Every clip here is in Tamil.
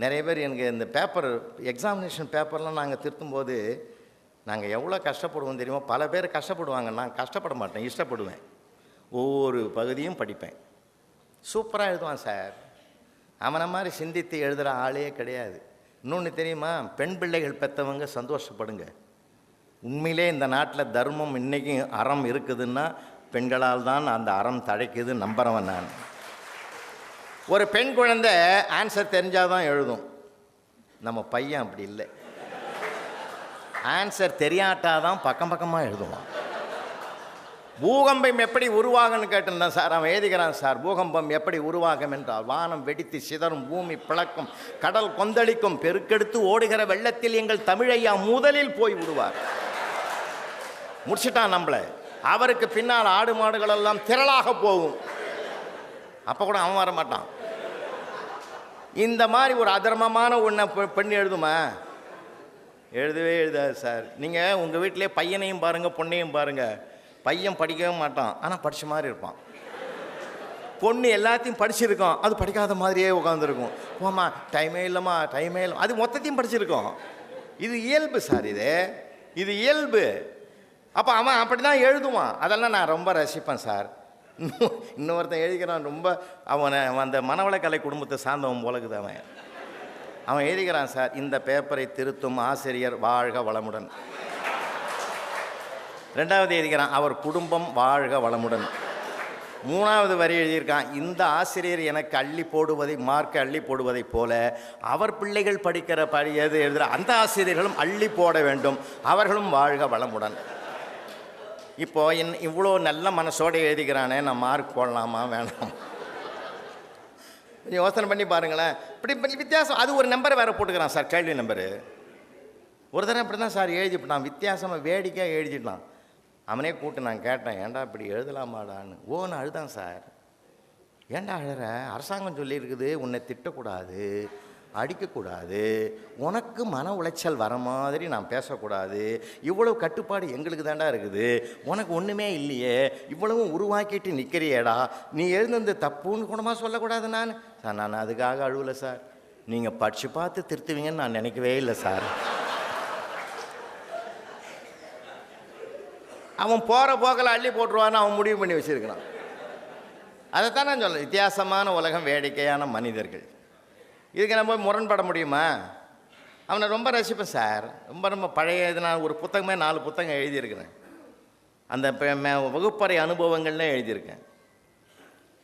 நிறைய பேர் எனக்கு இந்த பேப்பர் எக்ஸாமினேஷன் பேப்பர்லாம் நாங்கள் திருத்தும்போது நாங்கள் எவ்வளோ கஷ்டப்படுவோம் தெரியுமா? பல பேர் கஷ்டப்படுவாங்க, நான் கஷ்டப்பட மாட்டேன், இஷ்டப்படுவேன். ஒவ்வொரு பகுதியும் படிப்பேன். சூப்பராக எழுதுவான் சார். அவனை மாதிரி சிந்தித்து எழுதுகிற ஆளே கிடையாது. இன்னொன்று தெரியுமா? பெண் பிள்ளைகள் பெற்றவங்க சந்தோஷப்படுங்க. உண்மையிலே இந்த நாட்டில் தர்மம் இன்றைக்கும் அறம் இருக்குதுன்னா பெண்களால் தான் அந்த அறம் தழைக்குது, நம்புகிறவன் நான். ஒரு பெண் குழந்தை ஆன்சர் தெரிஞ்சால் தான் எழுதும். நம்ம பையன் அப்படி இல்லை. ஆன்சர் தெரியாட்டாதான் பக்கம் பக்கமாக எழுதுவான். பூகம்பம் எப்படி உருவாகும்னு கேட்டிருந்தான் சார். அவன் எழுதுகிறான் சார், பூகம்பம் எப்படி உருவாகும் என்றால், வானம் வெடித்து சிதறும், பூமி பிளக்கும், கடல் கொந்தளிக்கும், பெருக்கெடுத்து ஓடுகிற வெள்ளத்தில் எங்கள் தமிழையா முதலில் போய் விடுவார். முடிச்சிட்டான் நம்மளை. அவருக்கு பின்னால் ஆடு மாடுகள் எல்லாம் திரளாக போகும். அப்போ கூட அவன் வர மாட்டான். இந்த மாதிரி ஒரு அதர்மமான ஒன்றை பெண் எழுதுமா? எழுதவே எழுதாது சார். நீங்கள் உங்கள் வீட்டிலே பையனையும் பாருங்கள், பொண்ணையும் பாருங்கள். பையன் படிக்கவே மாட்டான், ஆனால் படித்த மாதிரி இருப்பான். பொண்ணு எல்லாத்தையும் படிச்சிருக்கோம், அது படிக்காத மாதிரியே உட்காந்துருக்கும். போமா டைமே இல்லைம்மா, டைமே இல்லை, அது மொத்தத்தையும் படிச்சிருக்கோம். இது இயல்பு சார், இது இயல்பு. அப்போ அவன் அப்படி தான் எழுதுவான். அதெல்லாம் நான் ரொம்ப ரசிப்பேன் சார். இன்னொருத்தன் எழுதிக்கிறான், ரொம்ப அவனை அந்த மனவளக்கலை குடும்பத்தை சார்ந்தவன் போலக்குது. அவன் எழுதிக்கிறான் சார், இந்த பேப்பரை திருத்தும் ஆசிரியர் வாழ்க வளமுடன். ரெண்டாவது எழுதிக்கிறான், அவர் குடும்பம் வாழ்க வளமுடன். மூணாவது வரி எழுதியிருக்கான், இந்த ஆசிரியர் எனக்கு அள்ளி போடுவதை, மார்க்கை அள்ளி போடுவதை போல அவர் பிள்ளைகள் படிக்கிற எது எழுதுகிற அந்த ஆசிரியர்களும் அள்ளி போட வேண்டும், அவர்களும் வாழ்க வளமுடன். இப்போது இவ்வளோ நல்ல மனசோடு எழுதிக்கிறானே, நான் மார்க் போடலாமா வேணாம்? கொஞ்சம் யோசனை பண்ணி பாருங்களேன். இப்படி வித்தியாசம். அது ஒரு நம்பரை வேறு போட்டுக்கிறான் சார், கேள்வி நம்பரு. ஒரு தடவை அப்படி தான் சார் எழுதிவிட்டான், வித்தியாசமாக வேடிக்கையாக எழுதிட்டான். அவனே கூப்பிட்டு நான் கேட்டேன், ஏன்டா இப்படி எழுதலாமாடான்னு. ஓன்னு அழுதான் சார். ஏன்டா அழுற? அரசாங்கம் சொல்லியிருக்குது உன்னை திட்டக்கூடாது, அடிக்கக்கூடாது, உனக்கு மன உளைச்சல் வர மாதிரி நான் பேசக்கூடாது, இவ்வளவு கட்டுப்பாடு எங்களுக்கு தாண்டா இருக்குது, உனக்கு ஒன்றுமே இல்லையே, இவ்வளவும் உருவாக்கிட்டு நிற்கிறியேடா, நீ எழுந்தது தப்புன்னு கூடமா சொல்லக்கூடாது. நான் அதுக்காக அழுவலை சார், நீங்கள் படித்து பார்த்து திருத்துவீங்கன்னு நான் நினைக்கவே இல்லை சார். அவன் போகிற போக்கில் அள்ளி போட்டுருவான்னு அவன் முடிவு பண்ணி வச்சுருக்கிறான். அதைத்தான் நான் சொல்ல, வித்தியாசமான உலகம், வேடிக்கையான மனிதர்கள். இதுக்கு நம்ம முரண்பட முடியுமா? அவனை ரொம்ப ரசிப்பேன் சார். ரொம்ப பழைய இது. நான் ஒரு புத்தகமே 4 புத்தகம் எழுதியிருக்கிறேன். அந்த வகுப்பறை அனுபவங்கள்னே எழுதியிருக்கேன்.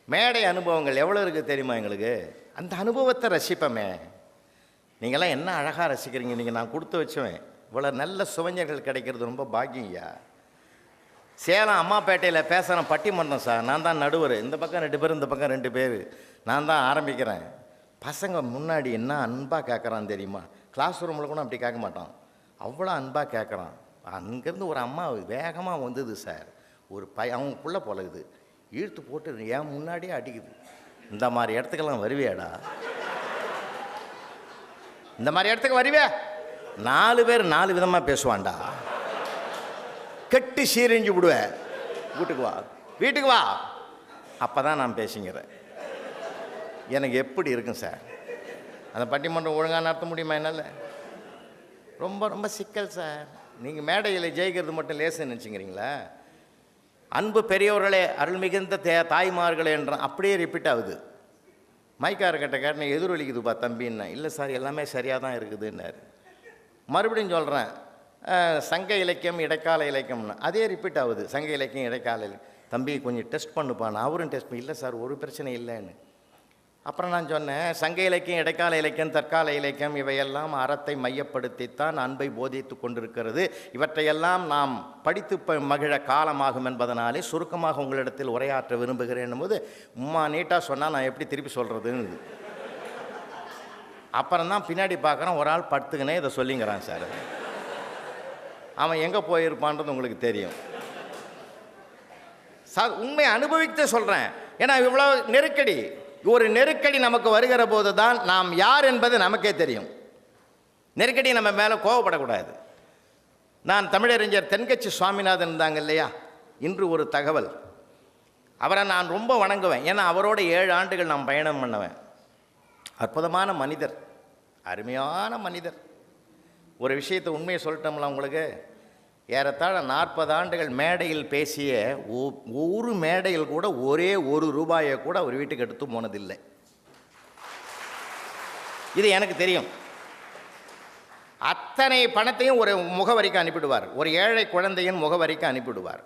மேடை அனுபவங்கள் எவ்வளோ இருக்குது தெரியுமா எங்களுக்கு? அந்த அனுபவத்தை ரசிப்போமே. நீங்களாம் என்ன அழகாக ரசிக்கிறீங்க. நீங்கள் நான் கொடுத்து வச்சுவேன். இவ்வளோ நல்ல சுவைஞர்கள் கிடைக்கிறது ரொம்ப பாக்கியங்கய்யா. சேலம் அம்மாப்பேட்டையில் பேசுகிறேன் பட்டிமன்றம் சார். நான் தான் நடுவர். இந்த பக்கம் 2 பேர், இந்த பக்கம் 2 பேர். நான் தான் ஆரம்பிக்கிறேன். பசங்க முன்னாடி என்ன அன்பாக கேட்குறான் தெரியுமா? கிளாஸ் ரூமில் கூட அப்படி கேட்க மாட்டான், அவ்வளோ அன்பாக கேட்குறான். அங்கேருந்து ஒரு அம்மா வேகமாக வந்தது சார். ஒரு அவங்களுக்குள்ளே போலகுது, இழுத்து போட்டு ஏன் முன்னாடியே அடிக்குது. இந்த மாதிரி இடத்துக்கெல்லாம் வருவியாடா? இந்த மாதிரி இடத்துக்கு வருவே? 4 பேர் 4 விதமாக பேசுவான்டா. கெட்டு சீரழிஞ்சு விடுவேன். வீட்டுக்கு வா அப்போ தான் நான் பேசிக்கிறேன். எனக்கு எப்படி இருக்கும் சார்? அந்த பட்டிமன்றம் ஒழுங்காக நடத்த முடியுமா என்னால்? ரொம்ப ரொம்ப சிக்கல் சார். நீங்கள் மேடையில் ஜெயிக்கிறது மட்டும் லேசுன்னு நினச்சிக்கிறீங்களா? அன்பு பெரியவர்களே, அருள் மிகுந்த தாய்மார்களே என்றான். அப்படியே ரிப்பீட் ஆகுது. மைக்காரர்கிட்ட கேட்டேன், எதிரொலிக்குதுப்பா தம்பின்னா. இல்லை சார், எல்லாமே சரியாக தான் இருக்குதுன்னாரு. மறுபடியும் சொல்கிறேன், சங்க இலக்கியம் இடைக்கால இலக்கியம்னு அதே ரிப்பீட் ஆகுது. சங்க இலக்கியம் இடைக்கால இலக்கியம். தம்பி கொஞ்சம் டெஸ்ட் பண்ணுப்பான்னு. அவரும் டெஸ்ட் பண்ணி, இல்லை சார் ஒரு பிரச்சனை இல்லைன்னு. அப்புறம் நான் சொன்னேன், சங்க இலக்கியம் இடைக்கால இலக்கியம் தற்கால இலக்கியம் இவையெல்லாம் அறத்தை மையப்படுத்தித்தான் அன்பை போதித்து கொண்டிருக்கிறது. இவற்றையெல்லாம் நாம் படித்து மகிழ காலமாகும் என்பதனாலே சுருக்கமாக உங்களிடத்தில் உரையாற்ற விரும்புகிறேன் போது நீட்டாக சொன்னால் நான் எப்படி திருப்பி சொல்கிறதுன்னு. அப்புறம் தான் பின்னாடி பார்க்குறேன், ஒரு ஆள் படுத்துக்கினே இதை சொல்லிங்கிறான் சார். அவன் எங்கே போயிருப்பான்றது உங்களுக்கு தெரியும் சார். உண்மை அனுபவித்து சொல்கிறேன். ஏன்னா இவ்வளோ நெருக்கடி, ஒரு நெருக்கடி நமக்கு வருகிற போது தான் நாம் யார் என்பது நமக்கே தெரியும். நெருக்கடி நம்ம மேலே கோவப்படக்கூடாது. நான் தமிழறிஞர் தென்கட்சி சுவாமிநாதன் இருந்தாங்க இல்லையா, இன்று ஒரு தகவல். அவரை நான் ரொம்ப வணங்குவேன். ஏன்னா அவரோட 7 ஆண்டுகள் நான் பயணம் பண்ணுவேன். அற்புதமான மனிதர். அருமையான மனிதர். ஒரு விஷயத்தை உண்மையை சொல்லிட்டோம்ல உங்களுக்கு, ஏறத்தாழ 40 ஆண்டுகள் மேடையில் பேசிய ஒரு மேடையில் கூட ஒரே ₹1 கூட அவர் வீட்டுக்கு எடுத்து போனதில்லை. இது எனக்கு தெரியும். அத்தனை பணத்தையும் ஒரு முகவரிக்கு அனுப்பிடுவார், ஒரு ஏழை குழந்தையின் முகவரிக்கு அனுப்பிடுவார்.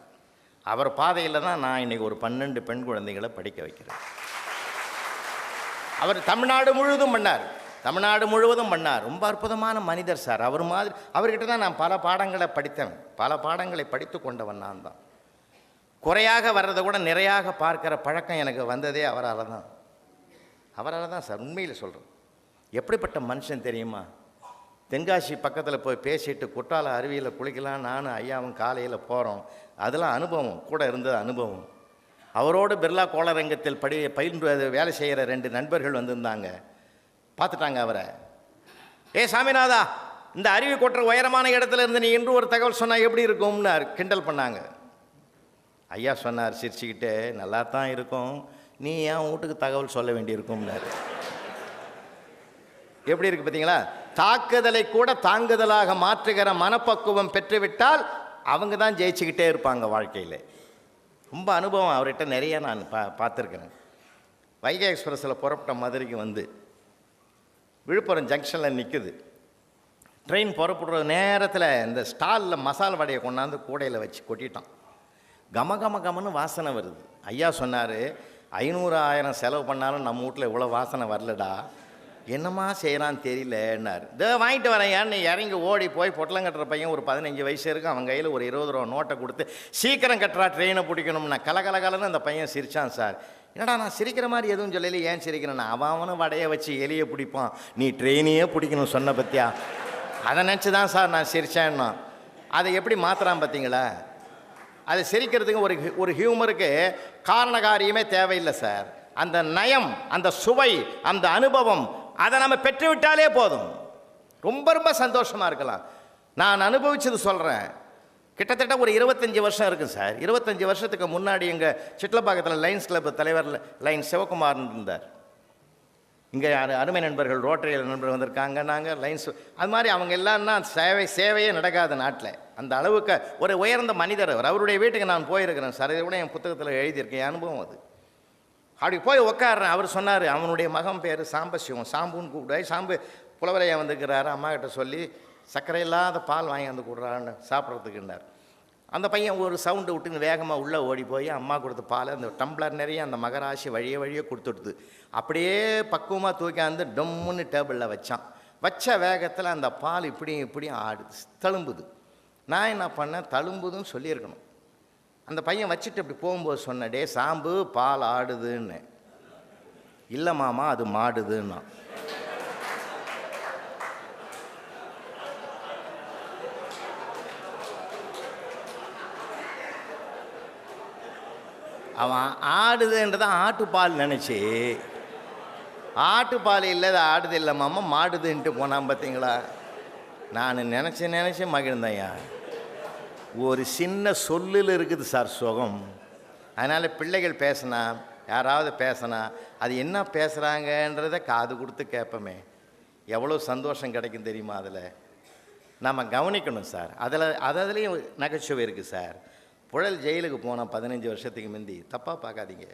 அவர் பாதையில் தான் நான் இன்றைக்கி ஒரு 12 பெண் குழந்தைகளை படிக்க வைக்கிறேன். அவர் தமிழ்நாடு முழுவதும் பண்ணார். ரொம்ப அற்புதமான மனிதர் சார். அவர் மாதிரி அவர்கிட்ட தான் நான் பல பாடங்களை படித்தேன், பல பாடங்களை படித்து கொண்டவன் நான் தான். குறையாக வர்றதை கூட நிறையாக பார்க்குற பழக்கம் எனக்கு வந்ததே அவரால் தான் சார். உண்மையில் சொல்கிறேன். எப்படிப்பட்ட மனுஷன் தெரியுமா? தென்காசி பக்கத்தில் போய் பேசிட்டு குற்றால அருவியில் குளிக்கலாம் நானும் ஐயாவும் காலையில் போகிறோம். அதெல்லாம் அனுபவம், கூட இருந்தது அனுபவம். அவரோடு பிர்லா கோளரங்கத்தில் பயின்று வேலை செய்கிற 2 நண்பர்கள் வந்திருந்தாங்க. பார்த்துட்டாங்க அவரை. சாமிநாதா, இந்த அருவி கொட்டுற உயரமான இடத்துல இருந்து நீ என்று ஒரு தகவல் சொன்னால் எப்படி இருக்கும்னு கிண்டல் பண்ணாங்க. ஐயா சொன்னார் சிரிச்சுக்கிட்டே, நல்லா தான் இருக்கும், நீ ஏன் வீட்டுக்கு தகவல் சொல்ல வேண்டியிருக்கும்னாரு. எப்படி இருக்கு பார்த்தீங்களா? தாக்குதலை கூட தாங்குதலாக மாற்றுகிற மனப்பக்குவம் பெற்றுவிட்டால் அவங்க தான் ஜெயிச்சுக்கிட்டே இருப்பாங்க வாழ்க்கையில். ரொம்ப அனுபவம் அவர்கிட்ட நிறைய நான் பார்த்துருக்கிறேன். வைகை எக்ஸ்பிரஸில் புறப்பட்ட மதுரைக்கு வந்து விழுப்புரம் ஜங்ஷனில் நிற்குது. ட்ரெயின் புறப்படுற நேரத்தில் இந்த ஸ்டாலில் மசால் வடையை கொண்டாந்து கூடையில் வச்சு கொட்டிட்டான். கமன்னு வாசனை வருது. ஐயா சொன்னார், 500,000 செலவு பண்ணாலும் நம்ம வீட்டில் இவ்வளோ வாசனை வரலடா, என்னம்மா செய்கிறான்னு தெரியலன்னார். வாங்கிட்டு வரேன் ஏன்னு இறங்கி ஓடி போய் பொட்டலம் கட்டுற பையன் ஒரு 15 வயசு இருக்குது. அவன் கையில் ஒரு ₹20 நோட்டை கொடுத்து சீக்கிரம் கட்டுறா, ட்ரெயினை பிடிக்கணும்னா கலகலன்னு அந்த பையன் சிரித்தான். சார், என்னடா நான் சிரிக்கிற மாதிரி எதுவும் சொல்லலை, ஏன் சிரிக்கிறேன்னா, அவனும் வடையை வச்சு எலியை பிடிப்பான், நீ ட்ரெயினையே பிடிக்கணும் சொன்ன பற்றியா, அதை நினச்சி தான் சார் நான் சிரித்தேன்னா. அதை எப்படி மாற்றுறான் பார்த்தீங்களா? அதை சிரிக்கிறதுக்கு ஒரு ஹியூமருக்கு காரண காரியமே தேவையில்லை சார். அந்த நயம், அந்த சுவை, அந்த அனுபவம், அதை நம்ம பெற்றுவிட்டாலே போதும். ரொம்ப சந்தோஷமாக இருக்கலாம். நான் அனுபவிச்சது சொல்கிறேன். கிட்டத்தட்ட ஒரு 25 வருஷம் இருக்குது சார். 25 வருஷத்துக்கு முன்னாடி எங்கள் சிட்லப்பாக்கத்தில் லைன்ஸ் கிளப் தலைவர் லைன் சிவகுமார் இருந்தார். இங்கே அருமை நண்பர்கள், ரோட்டரி நண்பர்கள் வந்திருக்காங்க. நாங்கள் லைன்ஸ் அது மாதிரி அவங்க எல்லாம்னா சேவையே நடக்காத நாட்டில் அந்த அளவுக்கு ஒரு உயர்ந்த மனிதர் அவர். அவருடைய வீட்டுக்கு நான் போயிருக்கிறேன் சார். இதை கூட என் புத்தகத்தில் எழுதியிருக்கேன், என் அனுபவம் அது. அப்படி போய் உட்காடுறேன். அவர் சொன்னார், அவனுடைய மகன் பேர் சாம்பசிவம், சாம்புன்னு கூப்பிடுவாய். சாம்பு புலவரையா வந்துருக்கிறாரு, அம்மா கிட்ட சொல்லி சர்க்கரை இல்லாத பால் வாங்கி வந்து கொடுறான்னு சாப்பிட்றதுக்குன்னார். அந்த பையன் ஒரு சவுண்டு விட்டுன்னு வேகமாக உள்ளே ஓடி போய் அம்மா கொடுத்த பால் அந்த டம்ளர் நிறைய அந்த மகராசி வழியே கொடுத்துடுது. அப்படியே பக்குவமாக தூக்கியாந்து டம்முன்னு டேபிளில் வச்சான். வச்ச வேகத்தில் அந்த பால் இப்படியும் ஆடுது, தழும்புது. நான் என்ன பண்ணேன், தழும்புதுன்னு சொல்லியிருக்கணும். அந்த பையன் வச்சுட்டு அப்படி போகும்போது சொன்னேன், டே சாம்பு, பால் ஆடுதுன்னு. இல்லை மாமா, அது மாடுதுன்னா. அவன் ஆடுதுன்றதான் ஆட்டுப்பால் நினச்சி, ஆட்டுப்பால் இல்லை அது ஆடுது இல்லை மாமா, மாடுதுன்ட்டு போனான் பார்த்தீங்களா. நான் நினச்சி மகிழ்ந்தையா. ஒரு சின்ன சொல்லில் இருக்குது சார் சுகம். அதனால் பிள்ளைகள் பேசினா, யாராவது பேசினா, அது என்ன பேசுகிறாங்கன்றதை காது கொடுத்து கேட்போமே, எவ்வளோ சந்தோஷம் கிடைக்கும் தெரியுமா. அதில் நம்ம கவனிக்கணும் சார். அதுலேயும் நகைச்சுவை இருக்குது சார். புழல் ஜெயிலுக்கு போனால் 15 வருஷத்துக்கு முந்தி, தப்பாக பார்க்காதீங்க,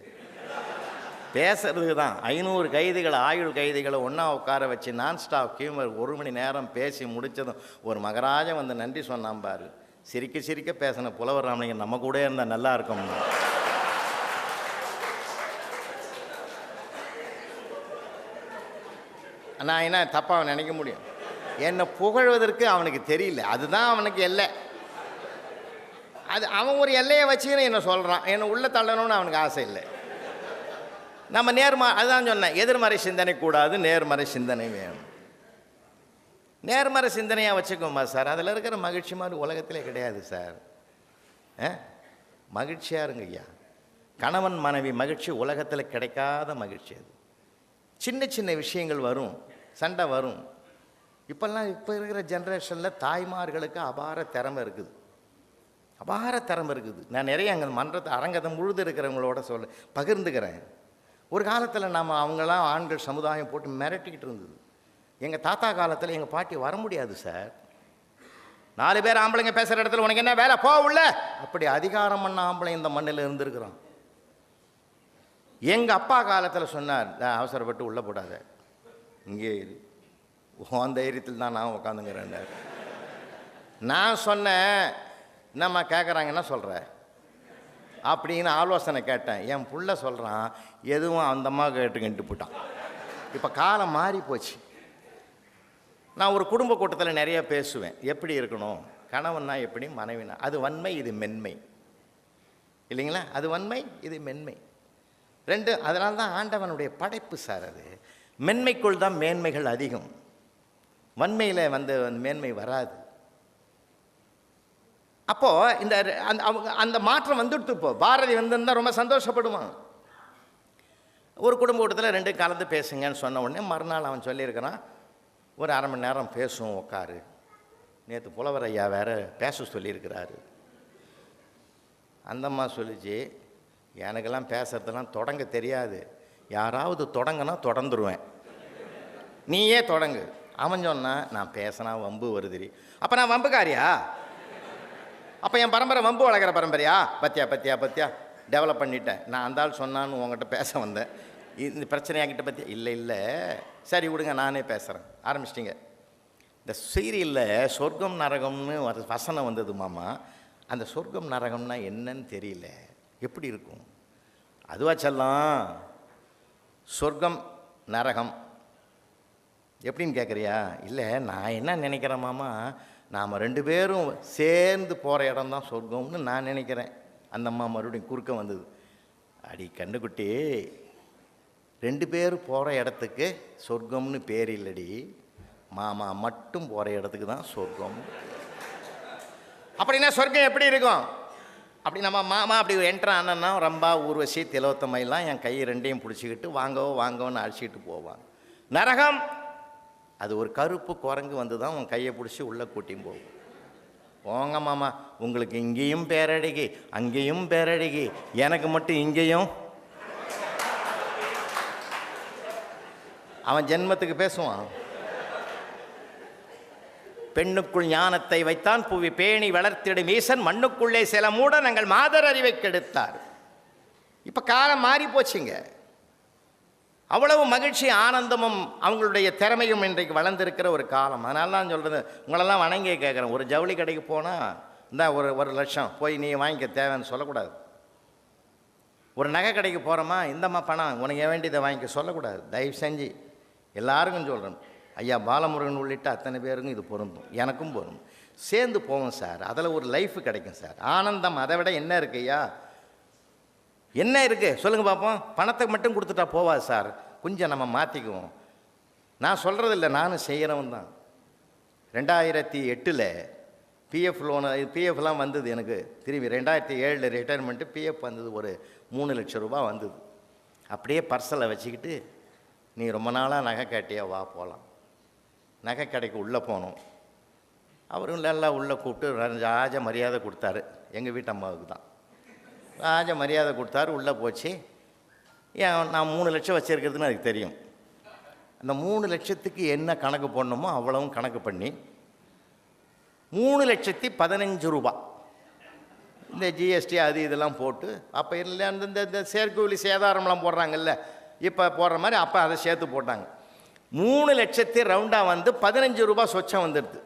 பேசுறதுக்கு தான் 500 கைதிகளை, ஆயுள் கைதிகளை ஒன்றா உட்கார வச்சு நான் ஸ்டாப் ஹியூமர் 1 மணி நேரம் பேசி முடித்ததும் ஒரு மகராஜன் வந்து நன்றி சொன்னான் பாரு. சிரிக்க பேசின புலவர் ராமலிங்கம் நம்ம கூட இருந்தால் நல்லா இருக்கும்னு. நான் என்ன தப்பாக நினைக்க முடியும்? என்னை புகழ்வதற்கு அவனுக்கு தெரியல, அதுதான் அவனுக்கு எல்லை. அது அவன் ஒரு எல்லையை வச்சுன்னு என்ன சொல்கிறான், என்னை உள்ள தள்ளணும்னு அவனுக்கு ஆசை இல்லை. நம்ம அதுதான் சொன்னேன், எதிர்மறை சிந்தனை கூடாது, நேர்மறை சிந்தனை வேணும். நேர்மறை சிந்தனையாக வச்சுக்கோமா சார். அதில் இருக்கிற மகிழ்ச்சி மாதிரி உலகத்திலே கிடையாது சார். மகிழ்ச்சியாக இருங்க ஐயா. கணவன் மனைவி மகிழ்ச்சி உலகத்தில் கிடைக்காத மகிழ்ச்சி. அது சின்ன விஷயங்கள் வரும், சண்டை வரும். இப்போ இருக்கிற ஜென்ரேஷனில் தாய்மார்களுக்கு அபார திறமை இருக்குது. நான் நிறைய அங்கே மன்றத்தை அரங்கத்தை முழுது இருக்கிறவங்களோட பகிர்ந்துக்கிறேன். ஒரு காலத்தில் நம்ம அவங்களாம் ஆண்கள் சமுதாயம் போட்டு மிரட்டிக்கிட்டு இருந்தது. எங்கள் தாத்தா காலத்தில் எங்கள் பாட்டி வர முடியாது சார். 4 பேர் ஆம்பளைங்க பேசுகிற இடத்துல உனக்கு என்ன வேலை, போ உள்ள, அப்படி அதிகாரம் பண்ண ஆம்பளை இந்த மண்ணில் இருந்திருக்கிறான். எங்கள் அப்பா காலத்தில் சொன்னார், அவசரப்பட்டு உள்ளே போடாத, இங்கே இரு, உன் தைரியத்தில் தான் நான் உட்காந்துங்கிறேன். நான் சொன்னேன், என்னம்மா கேட்குறாங்க, என்ன சொல்கிற அப்படின்னு ஆலோசனை கேட்டேன். என் புள்ள சொல்கிறான், எதுவும் அந்தம்மா கேட்டுக்கிட்டு போட்டான். இப்போ காலம் மாறி போச்சு. நான் ஒரு குடும்ப கூட்டத்தில் நிறைய பேசுவேன், எப்படி இருக்கணும், கணவன்னா எப்படி, மனைவினா, அது வன்மை இது மென்மை இல்லைங்களா, அது வன்மை இது மென்மை ரெண்டு. அதனால தான் ஆண்டவனுடைய படைப்பு சார். அது மென்மைக்குள் தான் மேன்மைகள் அதிகம், வன்மையில் மேன்மை வராது. அப்போது இந்த அந்த மாற்றம் வந்துடுத்து. இப்போ பாரதி வந்திருந்தால் ரொம்ப சந்தோஷப்படுவான். ஒரு குடும்ப கூட்டத்தில் 2 கலந்து பேசுங்கன்னு சொன்ன உடனே மறுநாள் அவன் சொல்லியிருக்கிறான், ஒரு 1/2 மணி நேரம் பேசுவோம் உட்காரு, நேற்று புலவர் ஐயா வேறு பேச சொல்லியிருக்கிறாரு. அந்தம்மா சொல்லிச்சு, எனக்கெல்லாம் பேசுறதெல்லாம் தொடங்க தெரியாது, யாராவது தொடங்கினா தொடர்ந்துருவேன், நீயே தொடங்கு. அவன் சொன்னான், நான் பேசினா வம்பு வருதுரி. அப்போ நான் வம்புக்காரியா? அப்போ என் பரம்பரை வம்பு வளர்க்குற பரம்பரையா? பத்தியா பத்தியா பத்தியா டெவலப் பண்ணிட்டேன். நான் அந்த ஆள் சொன்னான்னு உங்கள்கிட்ட பேச வந்தேன், இந்த பிரச்சனையாக்கிட்ட பற்றியா? இல்லை இல்லை, சரி விடுங்க நானே பேசுகிறேன். ஆரம்பிச்சிட்டிங்க. இந்த சீரியலில் சொர்க்கம் நரகம்னு வசனம் வந்தது மாமா. அந்த சொர்க்கம் நரகம்னா என்னன்னு தெரியல, எப்படி இருக்கும்? அதுவா செல்லம், சொர்க்கம் நரகம் எப்படின்னு கேட்குறியா? இல்லை, நான் என்ன நினைக்கிறேன் மாமா, நாம் 2 பேரும் சேர்ந்து போகிற இடம் தான் சொர்க்கம்னு நான் நினைக்கிறேன். அந்த அம்மா மறுபடியும் குறுக்க வந்தது, அடி கண்டுக்குட்டி, 2 பேர் போகிற இடத்துக்கு சொர்க்கம்னு பேர் இல்லடி, மாமா மட்டும் போகிற இடத்துக்கு தான் சொர்க்கம். அப்படின்னா சொர்க்கம் எப்படி இருக்கும்? அப்படி நம்ம மாமா அப்படி என்ட்ரு ஆனன்னா ரம்பா ஊர்வசி திலோத்தமையெல்லாம் என் கை 2ஐயும் பிடிச்சிக்கிட்டு வாங்கவோ வாங்கவோன்னு அழைச்சிக்கிட்டு போவாங்க. நரகம் அது ஒரு கருப்பு குரங்கு வந்து தான் உன் கையை பிடிச்சி உள்ளே கூட்டியும் போகும். போங்க மாமா, உங்களுக்கு இங்கேயும் பேரடிகி அங்கேயும் பேரடிகி, எனக்கு மட்டும் இங்கேயும். அவன் ஜென்மத்துக்கு பேசுவான். பெண்ணுக்குள் ஞானத்தை வைத்தான் புவி பேணி வளர்த்திடும் ஈசன், மண்ணுக்குள்ளே சில மூட நாங்கள் மாதர் அறிவை கெடுத்தார். இப்போ காலம் மாறி போச்சுங்க. அவ்வளவு மகிழ்ச்சி ஆனந்தமும் அவங்களுடைய திறமையும் இன்றைக்கு வளர்ந்துருக்கிற ஒரு காலம். அதனால தான் சொல்கிறது, உங்களெல்லாம் வணங்கி கேட்குறேன், ஒரு ஜவுளி கடைக்கு போனால் இந்த ஒரு லட்சம் போய் நீ வாங்கிக்க தேவைன்னு சொல்லக்கூடாது. ஒரு நகை கடைக்கு போகிறோமா, இந்தம்மா பணம் உனக்கு வேண்டியதை வாங்கிக்க சொல்லக்கூடாது. தயவு செஞ்சு எல்லாருக்கும் சொல்கிறேன், ஐயா பாலமுருகன் உள்ளிட்ட அத்தனை பேருக்கும் இது பொருந்தும், எனக்கும் பொருந்தும். சேர்ந்து போவோம் சார், அதில் ஒரு லைஃப் கிடைக்கும் சார், ஆனந்தம். அதை விட என்ன இருக்கு ஐயா, என்ன இருக்குது சொல்லுங்கள் பார்ப்போம். பணத்தை மட்டும் கொடுத்துட்டா போவாது சார், கொஞ்சம் நம்ம மாற்றிக்குவோம். நான் சொல்கிறதில்ல, நானும் செய்கிறவன் தான். 2008 பிஎஃப் லோனு, பிஎஃப்லாம் வந்தது எனக்கு திரும்பி. 2007 ரிட்டையர்மெண்ட்டு, பிஎஃப் வந்தது, ஒரு 3 லட்சம் ரூபா வந்தது. அப்படியே பர்சலை வச்சுக்கிட்டு, நீ ரொம்ப நாளாக நகை கேட்டியா, வா போகலாம். நகை கடைக்கு உள்ளே போனோம். அவரும் எல்லாம் உள்ளே கூப்பிட்டு ராஜ மரியாதை கொடுத்தாரு. எங்கள் வீட்டு அம்மாவுக்கு தான் ராஜ மரியாதை கொடுத்தாரு. உள்ளே போச்சு. ஏன் நான் 3 லட்சம் வச்சுருக்கிறதுன்னு அதுக்கு தெரியும். அந்த 3 லட்சத்துக்கு என்ன கணக்கு போடணுமோ அவ்வளவும் கணக்கு பண்ணி 3,15,000 ரூபா இந்த ஜிஎஸ்டி அது இதெல்லாம் போட்டு, அப்போ இல்லை இந்த செயற்கூலி சேதாரம்லாம் போடுறாங்கல்ல, இப்போ போடுற மாதிரி அப்போ அதை சேர்த்து போட்டாங்க. 3 லட்சத்து ரவுண்டாக வந்து 15 ரூபா சொச்சம் வந்துடுது.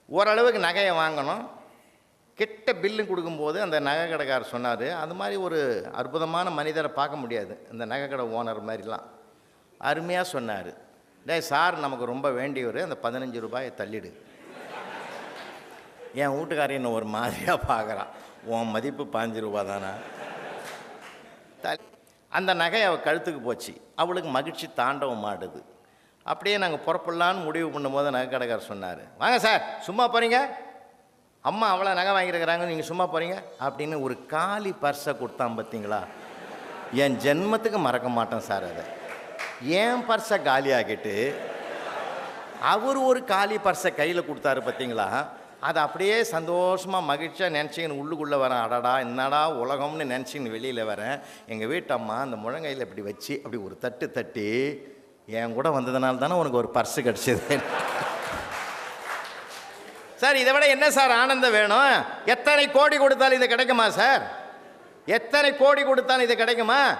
ஓரளவுக்கு நகையை வாங்கணும். கிட்ட பில்லு கொடுக்கும்போது அந்த நகை கடைக்காரர் சொன்னார், அது மாதிரி ஒரு அற்புதமான மனிதரை பார்க்க முடியாது, இந்த நகை கடை ஓனர் மாதிரிலாம். அருமையாக சொன்னார். டேய் சார், நமக்கு ரொம்ப வேண்டியவர், அந்த 15 ரூபாயை தள்ளிடு. என் வீட்டுக்காரர் என்ன ஒரு மாதிரியாக பார்க்குறான், உன் மதிப்பு 15 ரூபா தானே. அந்த நகை அவள் கழுத்துக்கு போச்சு. அவளுக்கு மகிழ்ச்சி தாண்டவம் ஆடுது. அப்படியே நாங்கள் புறப்படலான்னு முடிவு பண்ணும்போது நகை கடைக்காரர் சொன்னார், வாங்க சார், சும்மா போகிறீங்க, அம்மா அவ்வளோ நகை வாங்கியிருக்கிறாங்க, நீங்கள் சும்மா போகிறீங்க அப்படின்னு ஒரு காலி பர்ஸை கொடுத்தான். பார்த்தீங்களா, என் ஜென்மத்துக்கு மறக்க மாட்டேன் சார். அதை ஏன் பர்ஸை காலி ஆக்கிட்டு அவர் ஒரு காலி பர்ஸை கையில் கொடுத்தாரு. பார்த்தீங்களா, அதை அப்படியே சந்தோஷமாக மகிழ்ச்சியாக நினச்சிக்கின்னு உள்ளுக்குள்ளே வரேன். அடடா என்னடா உலகம்னு நினச்சின்னு வெளியில் வரேன். எங்கள் வீட்டு அம்மா அந்த முழங்கையில் இப்படி வச்சு அப்படி ஒரு தட்டு தட்டி, என் கூட வந்ததுனால தானே உனக்கு ஒரு பர்ஸு கிடச்சிது. சார் இதை விட என்ன சார் ஆனந்தம் வேணும்? எத்தனை கோடி கொடுத்தாலும் இது கிடைக்குமா சார்? எத்தனை கோடி கொடுத்தாலும் இது கிடைக்குமா?